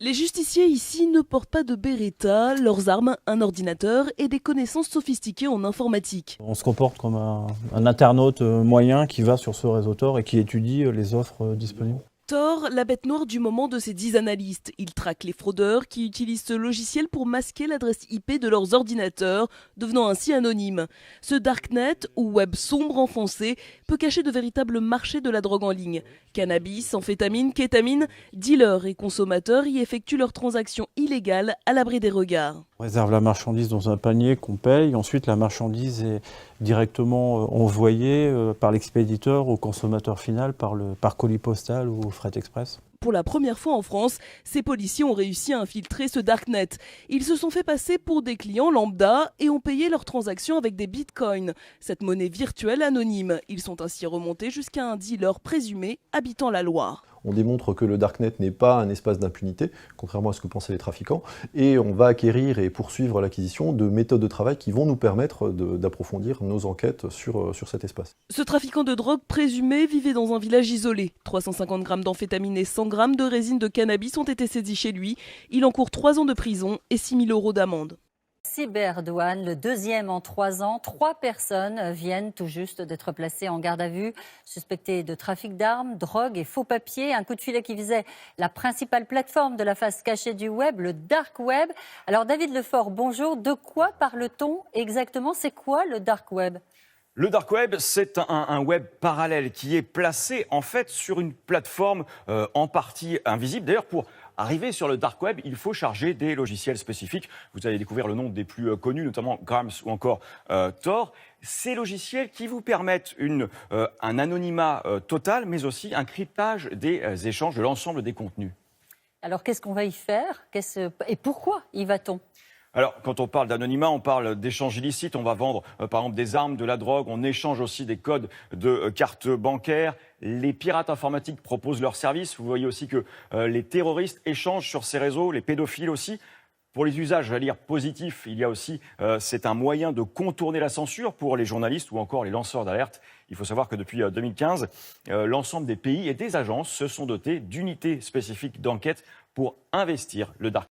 Les justiciers ici ne portent pas de Beretta, leurs armes, un ordinateur et des connaissances sophistiquées en informatique. On se comporte comme un internaute moyen qui va sur ce réseau Tor et qui étudie les offres disponibles. Tor, la bête noire du moment de ces 10 analystes. Il traque les fraudeurs qui utilisent ce logiciel pour masquer l'adresse IP de leurs ordinateurs, devenant ainsi anonymes. Ce darknet, ou web sombre enfoncé, peut cacher de véritables marchés de la drogue en ligne. Cannabis, amphétamine, kétamine, dealers et consommateurs y effectuent leurs transactions illégales à l'abri des regards. On réserve la marchandise dans un panier qu'on paye. Ensuite, la marchandise est directement envoyée par l'expéditeur au consommateur final par colis postal ou fret express. Pour la première fois en France, ces policiers ont réussi à infiltrer ce darknet. Ils se sont fait passer pour des clients lambda et ont payé leurs transactions avec des bitcoins, cette monnaie virtuelle anonyme. Ils sont ainsi remontés jusqu'à un dealer présumé habitant la Loire. On démontre que le darknet n'est pas un espace d'impunité, contrairement à ce que pensaient les trafiquants, et on va acquérir et poursuivre l'acquisition de méthodes de travail qui vont nous permettre d'approfondir nos enquêtes sur cet espace. Ce trafiquant de drogue présumé vivait dans un village isolé. 350 grammes d'amphétamine et 100 grammes de résine de cannabis ont été saisis chez lui. Il encourt 3 ans de prison et 6 000 € d'amende. Cyberdouane, le deuxième en 3 ans. 3 personnes viennent tout juste d'être placées en garde à vue, suspectées de trafic d'armes, drogue et faux papiers. Un coup de filet qui visait la principale plateforme de la face cachée du web, le dark web. Alors David Lefort, bonjour. De quoi parle-t-on exactement? C'est quoi le dark web? Le dark web, c'est un web parallèle qui est placé en fait sur une plateforme en partie invisible. D'ailleurs, pour arriver sur le dark web, il faut charger des logiciels spécifiques. Vous allez découvrir le nom des plus connus, notamment Grams ou encore Tor. Ces logiciels qui vous permettent un anonymat total, mais aussi un cryptage des échanges de l'ensemble des contenus. Alors qu'est-ce qu'on va y faire? Et pourquoi y va-t-on? Alors, quand on parle d'anonymat, on parle d'échanges illicites. On va vendre, par exemple, des armes, de la drogue. On échange aussi des codes de cartes bancaires. Les pirates informatiques proposent leurs services. Vous voyez aussi que les terroristes échangent sur ces réseaux, les pédophiles aussi. Pour les usages, j'allais dire positifs, il y a aussi, c'est un moyen de contourner la censure pour les journalistes ou encore les lanceurs d'alerte. Il faut savoir que depuis 2015, l'ensemble des pays et des agences se sont dotés d'unités spécifiques d'enquête pour investir le dark